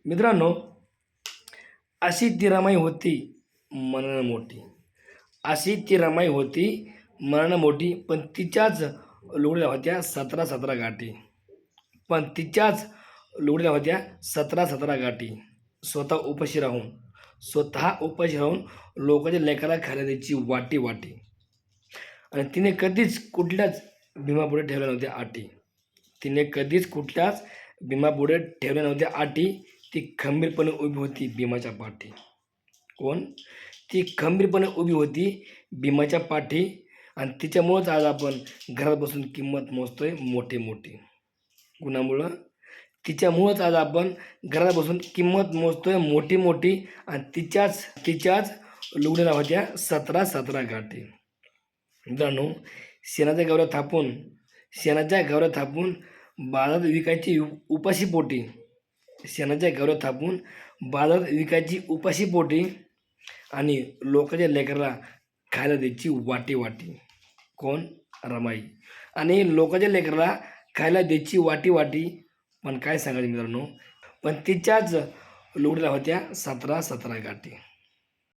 मित्रांनो, अशी ती रमाई होती मनानं मोठी. अशी ती रमाई होती मनानं मोठी, पण तिच्याच लुगड्या होत्या 17-17 गाठी. पण तिच्याच लुगड्या होत्या 17-17 गाठी. स्वतः उपाशी राहून लोकांच्या लेकराला खायला द्यायची वाटी वाटी. आणि तिने कधीच कुठल्याच भीमापुढे ठेवल्या नव्हत्या अटी. तिने कधीच कुठल्याच भीमापुढे ठेवल्या नव्हत्या अटी. ती खंबीरपणे उभी होती भीमाच्या पाठी. कोण? ती खंबीरपणे उभी होती भीमाच्या पाठी. आणि तिच्यामुळंच आज आपण घरात बसून किंमत मोजतोय मोठी मोठी. कुणामुळं? तिच्यामुळंच आज आपण घरात बसून किंमत मोजतोय मोठी मोठी. आणि तिच्याच लुगड्याला होत्या 17-17 गाठी. मित्रांनो, शेणाच्या गवऱ्या थापून बाजारात विकायची उपाशी पोटी. शेणाच्या गवऱ्या थापून बाजारात विकायची उपाशी पोटी. आणि लोकांच्या लेकराला खायला द्यायची वाटी वाटी. कोण? रमाई. आणि लोकांच्या लेकराला खायला द्यायची वाटी वाटी. पण काय सांगायचं मित्रांनो, पण तिच्याच लुगड्याला होत्या 17-17 गाठी.